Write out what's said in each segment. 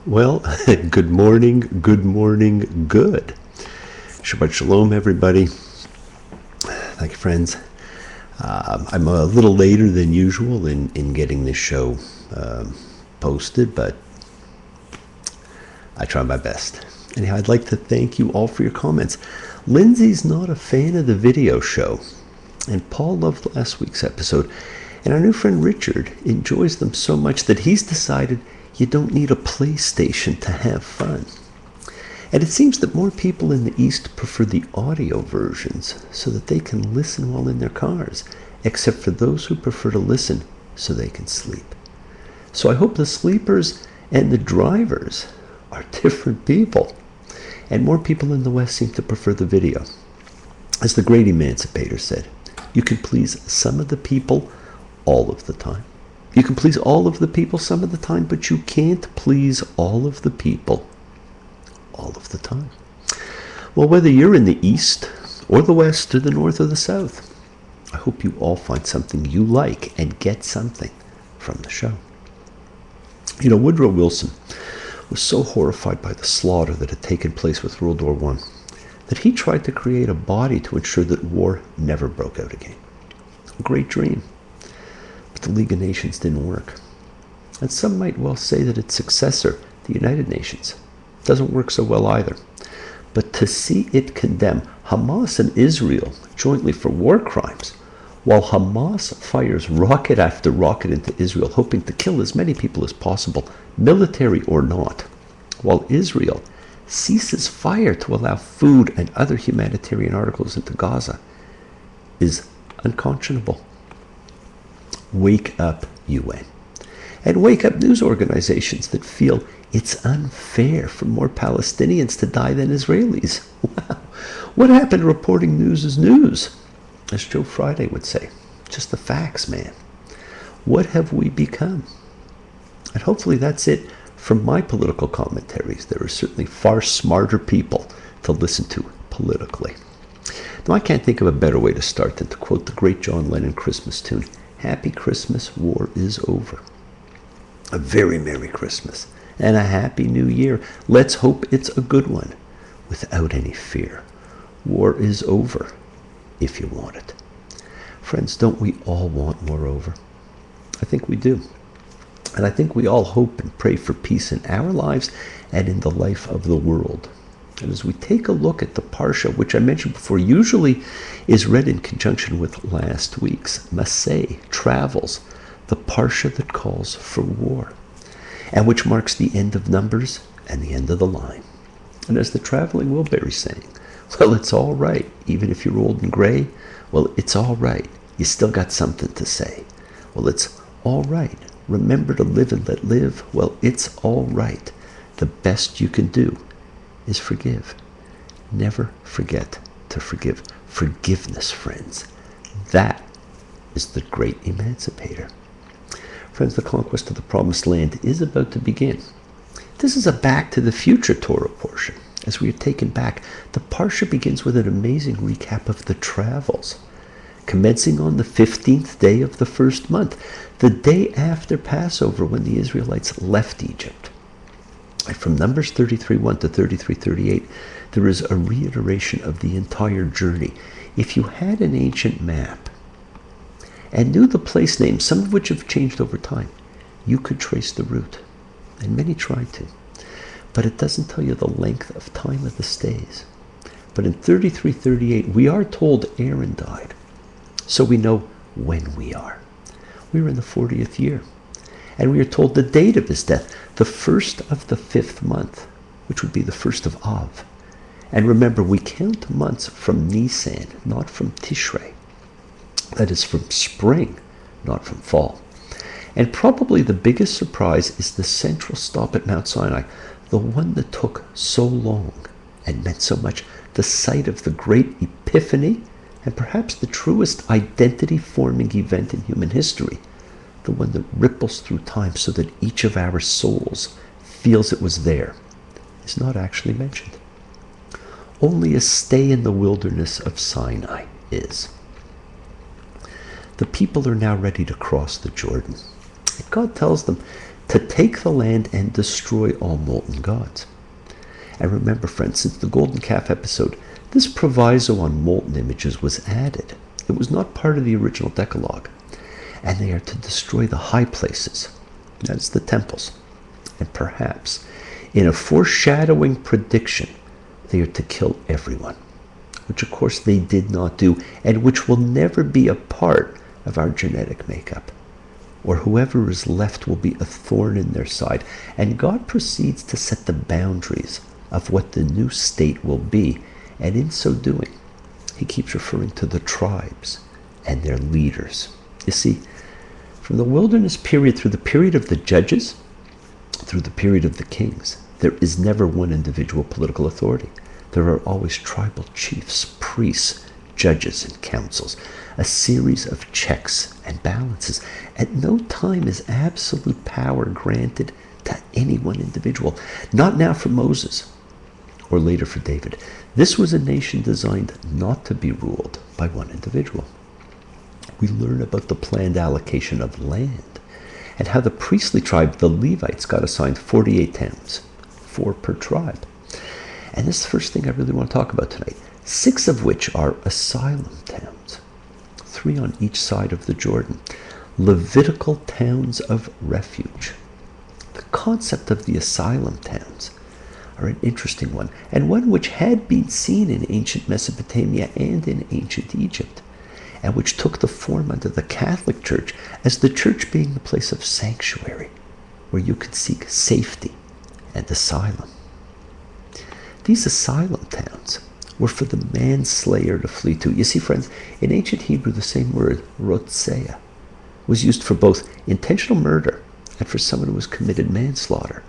Well, good morning, good. Shabbat Shalom, everybody. Thank you, friends. I'm a little later than usual in getting this show posted, but I try my best. Anyhow, I'd like to thank you all for your comments. Lindsay's not a fan of the video show, and Paul loved last week's episode, and our new friend Richard enjoys them so much that he's decided you don't need a PlayStation to have fun. And it seems that more people in the East prefer the audio versions so that they can listen while in their cars, except for those who prefer to listen so they can sleep. So I hope the sleepers and the drivers are different people. And more people in the West seem to prefer the video. As the great emancipator said, you can please some of the people all of the time. You can please all of the people some of the time, but you can't please all of the people all of the time. Well, whether you're in the East or the West or the North or the South, I hope you all find something you like and get something from the show. You know, Woodrow Wilson was so horrified by the slaughter that had taken place with World War I that he tried to create a body to ensure that war never broke out again. A great dream. But the League of Nations didn't work. And some might well say that its successor, the United Nations, doesn't work so well either. But to see it condemn Hamas and Israel jointly for war crimes, while Hamas fires rocket after rocket into Israel, hoping to kill as many people as possible, military or not, while Israel ceases fire to allow food and other humanitarian articles into Gaza, is unconscionable. Wake up, UN. And wake up news organizations that feel it's unfair for more Palestinians to die than Israelis. Wow. What happened to reporting news is news? As Joe Friday would say, just the facts, man. What have we become? And hopefully that's it from my political commentaries. There are certainly far smarter people to listen to politically. Now, I can't think of a better way to start than to quote the great John Lennon Christmas tune, Happy Christmas, war is over. A very Merry Christmas and a Happy New Year. Let's hope it's a good one without any fear. War is over if you want it. Friends, don't we all want war over? I think we do. And I think we all hope and pray for peace in our lives and in the life of the world. And as we take a look at the Parsha, which I mentioned before, usually is read in conjunction with last week's Maseh, Travels, the Parsha that calls for war, and which marks the end of Numbers and the end of the line. And as the traveling Wilbury's saying, well, it's all right, even if you're old and gray, well, it's all right. You still got something to say. Well, it's all right. Remember to live and let live. Well, it's all right. The best you can do is forgive. Never forget to forgive. Forgiveness, friends. That is the great emancipator. Friends, the conquest of the Promised Land is about to begin. This is a Back to the Future Torah portion. As we are taken back, the Parsha begins with an amazing recap of the travels, commencing on the 15th day of the first month, the day after Passover when the Israelites left Egypt. From Numbers 33:1 to 33:38, there is a reiteration of the entire journey. If you had an ancient map and knew the place names, some of which have changed over time, you could trace the route. And many tried to. But it doesn't tell you the length of time of the stays. But in 33:38, we are told Aaron died. So we know when we are. We're in the 40th year. And we are told the date of his death, the first of the 5th month, which would be the first of Av. And remember, we count months from Nisan, not from Tishrei. That is from spring, not from fall. And probably the biggest surprise is the central stop at Mount Sinai, the one that took so long and meant so much, the site of the great Epiphany, and perhaps the truest identity-forming event in human history, the one that ripples through time so that each of our souls feels it was there, is not actually mentioned. Only a stay in the wilderness of Sinai is. The people are now ready to cross the Jordan. God tells them to take the land and destroy all molten gods. And remember, friends, since the golden calf episode, this proviso on molten images was added. It was not part of the original Decalogue. And they are to destroy the high places, that is the temples. And perhaps, in a foreshadowing prediction, they are to kill everyone, which of course they did not do, and which will never be a part of our genetic makeup. Or whoever is left will be a thorn in their side. And God proceeds to set the boundaries of what the new state will be, and in so doing, he keeps referring to the tribes and their leaders. You see, from the wilderness period through the period of the judges, through the period of the kings, there is never one individual political authority. There are always tribal chiefs, priests, judges, and councils, a series of checks and balances. At no time is absolute power granted to any one individual. Not now for Moses, or later for David. This was a nation designed not to be ruled by one individual. We learn about the planned allocation of land and how the priestly tribe, the Levites, got assigned 48 towns, 4 per tribe. And this is the first thing I really want to talk about tonight, 6 of which are asylum towns, 3 on each side of the Jordan, Levitical towns of refuge. The concept of the asylum towns are an interesting one, and one which had been seen in ancient Mesopotamia and in ancient Egypt, and which took the form under the Catholic Church as the church being the place of sanctuary, where you could seek safety and asylum. These asylum towns were for the manslayer to flee to. You see, friends, in ancient Hebrew, the same word, rotsea, was used for both intentional murder and for someone who was committed manslaughter.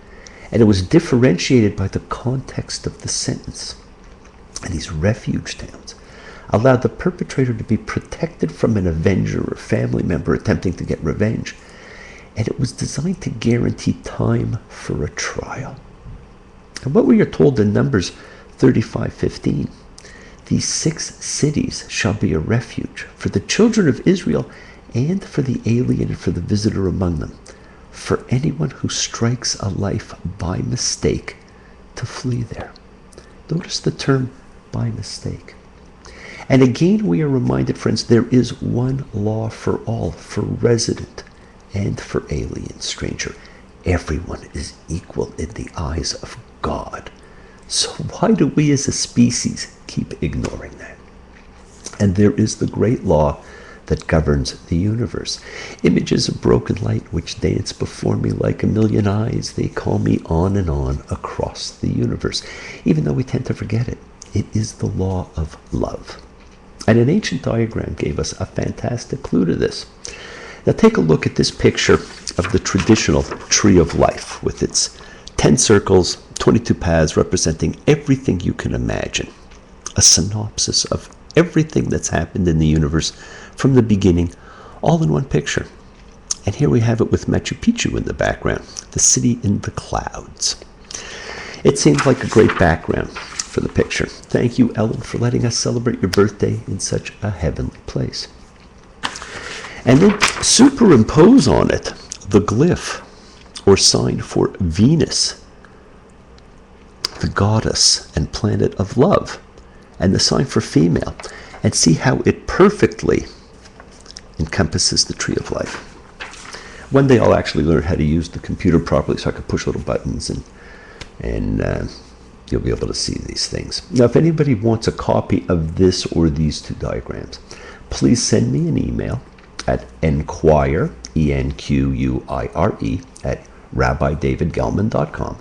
And it was differentiated by the context of the sentence. And these refuge towns allowed the perpetrator to be protected from an avenger or family member attempting to get revenge. And it was designed to guarantee time for a trial. And what we are told in Numbers 35:15, these 6 cities shall be a refuge for the children of Israel and for the alien and for the visitor among them, for anyone who strikes a life by mistake to flee there. Notice the term by mistake. And again, we are reminded, friends, there is one law for all, for resident and for alien stranger. Everyone is equal in the eyes of God. So why do we as a species keep ignoring that? And there is the great law that governs the universe. Images of broken light which dance before me like a million eyes, they call me on and on across the universe. Even though we tend to forget it, it is the law of love. And an ancient diagram gave us a fantastic clue to this. Now take a look at this picture of the traditional tree of life with its 10 circles, 22 paths representing everything you can imagine. A synopsis of everything that's happened in the universe from the beginning, all in one picture. And here we have it with Machu Picchu in the background, the city in the clouds. It seemed like a great background for the picture. Thank you, Ellen, for letting us celebrate your birthday in such a heavenly place. And then superimpose on it the glyph or sign for Venus, the goddess and planet of love, and the sign for female, and see how it perfectly encompasses the tree of life. One day I'll actually learn how to use the computer properly so I can push little buttons and you'll be able to see these things. Now, if anybody wants a copy of this or these 2 diagrams, please send me an email at enquire, E-N-Q-U-I-R-E, at rabbidavidgellman.com,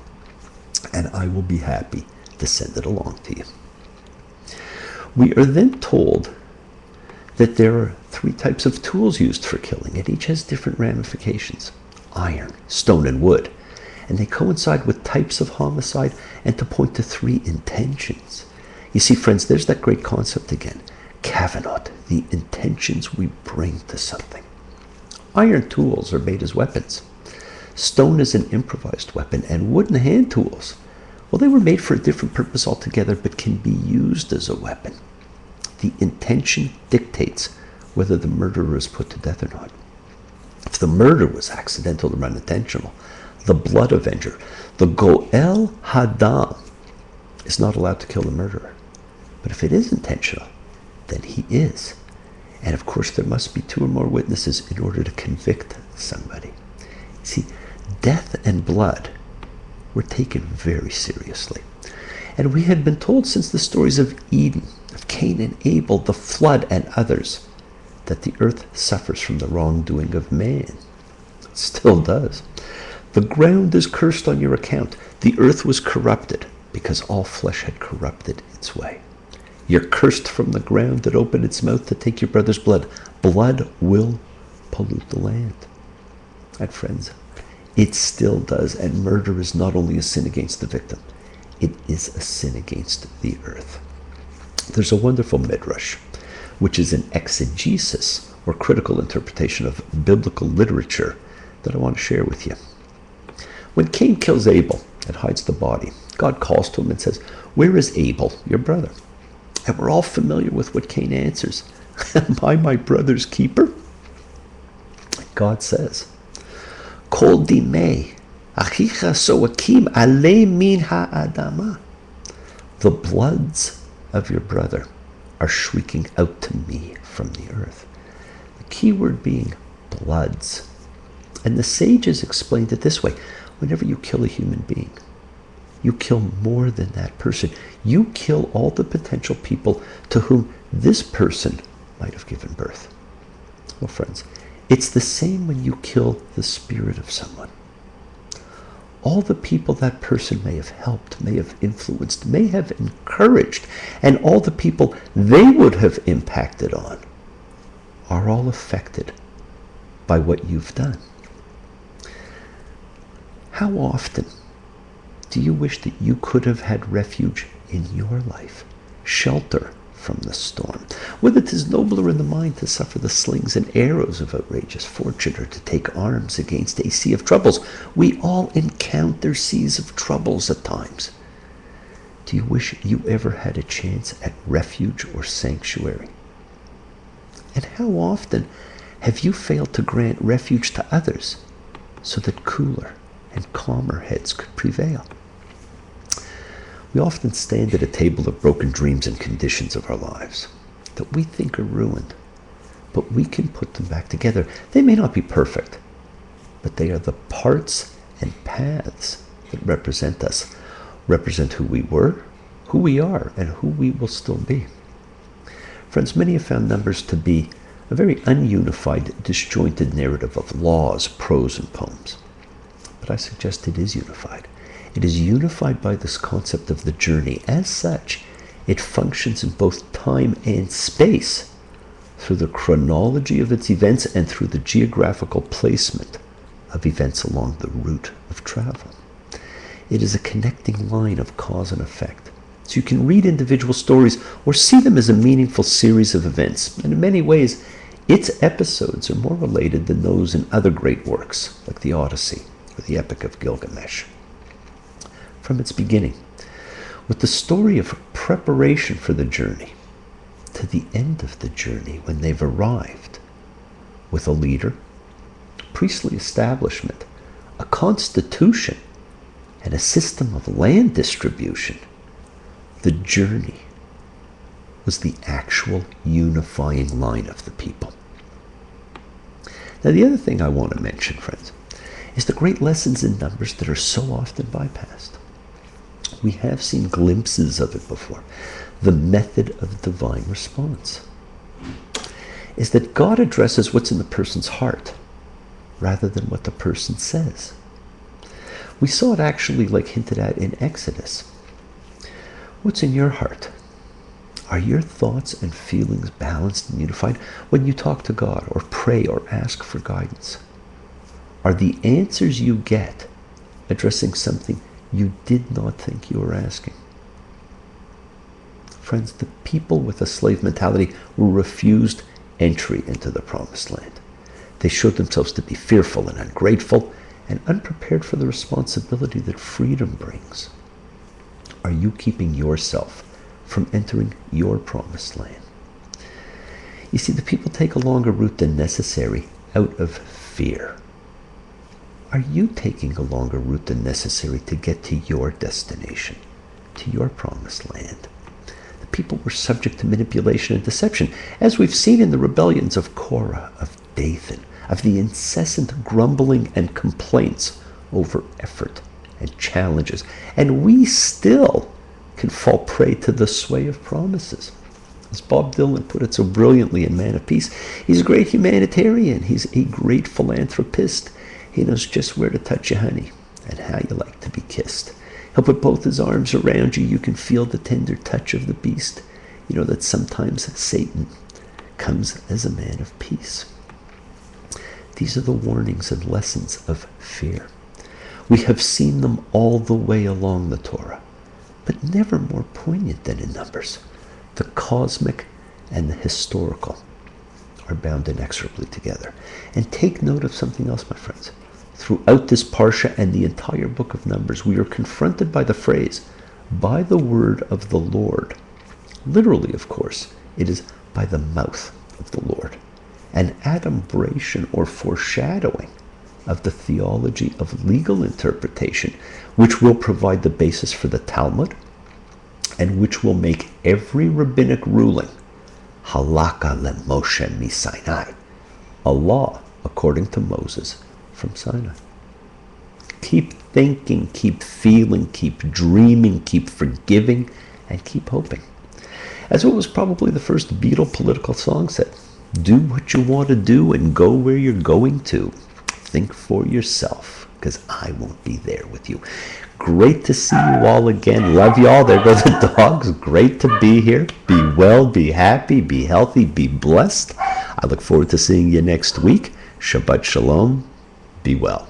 and I will be happy to send it along to you. We are then told that there are 3 types of tools used for killing, and each has different ramifications: iron, stone, and wood. And they coincide with types of homicide and to point to 3 intentions. You see, friends, there's that great concept again. Kavanaught, the intentions we bring to something. Iron tools are made as weapons. Stone is an improvised weapon, and wooden hand tools, well, they were made for a different purpose altogether, but can be used as a weapon. The intention dictates whether the murderer is put to death or not. If the murder was accidental or unintentional, the blood avenger, the Goel Hadam, is not allowed to kill the murderer. But if it is intentional, then he is. And of course, there must be 2 or more witnesses in order to convict somebody. See, death and blood were taken very seriously. And we had been told since the stories of Eden, of Cain and Abel, the flood, and others, that the earth suffers from the wrongdoing of man. It still does. The ground is cursed on your account. The earth was corrupted because all flesh had corrupted its way. You're cursed from the ground that opened its mouth to take your brother's blood. Blood will pollute the land. And friends, it still does. And murder is not only a sin against the victim, it is a sin against the earth. There's a wonderful midrash, which is an exegesis or critical interpretation of biblical literature that I want to share with you. When Cain kills Abel and hides the body, God calls to him and says, "Where is Abel, your brother?" And we're all familiar with what Cain answers. "Am I my brother's keeper?" God says, "Kol dimei achicha soakim alei min ha'adama." The bloods of your brother are shrieking out to me from the earth. The key word being bloods. And the sages explained it this way. Whenever you kill a human being, you kill more than that person. You kill all the potential people to whom this person might have given birth. Well, friends, it's the same when you kill the spirit of someone. All the people that person may have helped, may have influenced, may have encouraged, and all the people they would have impacted on are all affected by what you've done. How often do you wish that you could have had refuge in your life, shelter from the storm? Whether 'tis nobler in the mind to suffer the slings and arrows of outrageous fortune or to take arms against a sea of troubles. We all encounter seas of troubles at times. Do you wish you ever had a chance at refuge or sanctuary? And how often have you failed to grant refuge to others so that cooler and calmer heads could prevail? We often stand at a table of broken dreams and conditions of our lives that we think are ruined, but we can put them back together. They may not be perfect, but they are the parts and paths that represent us, represent who we were, who we are, and who we will still be. Friends, many have found Numbers to be a very ununified, disjointed narrative of laws, prose, and poems. But I suggest it is unified. It is unified by this concept of the journey. As such, it functions in both time and space through the chronology of its events and through the geographical placement of events along the route of travel. It is a connecting line of cause and effect. So you can read individual stories or see them as a meaningful series of events. And in many ways, its episodes are more related than those in other great works, like the Odyssey or the Epic of Gilgamesh. From its beginning, with the story of preparation for the journey, to the end of the journey when they've arrived, with a leader, priestly establishment, a constitution, and a system of land distribution, the journey was the actual unifying line of the people. Now, the other thing I want to mention, friends, is the great lessons in Numbers that are so often bypassed. We have seen glimpses of it before. The method of divine response is that God addresses what's in the person's heart rather than what the person says. We saw it actually like hinted at in Exodus. What's in your heart? Are your thoughts and feelings balanced and unified when you talk to God or pray or ask for guidance? Are the answers you get addressing something you did not think you were asking? Friends, the people with a slave mentality were refused entry into the promised land. They showed themselves to be fearful and ungrateful and unprepared for the responsibility that freedom brings. Are you keeping yourself from entering your promised land? You see, the people take a longer route than necessary out of fear. Are you taking a longer route than necessary to get to your destination, to your promised land? The people were subject to manipulation and deception, as we've seen in the rebellions of Korah, of Dathan, of the incessant grumbling and complaints over effort and challenges. And we still can fall prey to the sway of promises. As Bob Dylan put it so brilliantly in Man of Peace, he's a great humanitarian. He's a great philanthropist. He knows just where to touch you, honey, and how you like to be kissed. He'll put both his arms around you. You can feel the tender touch of the beast. You know that sometimes Satan comes as a man of peace. These are the warnings and lessons of fear. We have seen them all the way along the Torah, but never more poignant than in Numbers. The cosmic and the historical are bound inexorably together. And take note of something else, my friends. Throughout this Parsha and the entire book of Numbers, we are confronted by the phrase, by the word of the Lord. Literally, of course, it is by the mouth of the Lord. An adumbration or foreshadowing of the theology of legal interpretation, which will provide the basis for the Talmud, and which will make every rabbinic ruling halakha leMoshe miSinai, a law according to Moses from Sinai. Keep thinking, keep feeling, keep dreaming, keep forgiving, and keep hoping. As what was probably the first Beatle political song said, do what you want to do and go where you're going to. Think for yourself, because I won't be there with you. Great to see you all again. Love you all. There go the dogs. Great to be here. Be well, be happy, be healthy, be blessed. I look forward to seeing you next week. Shabbat Shalom. Be well.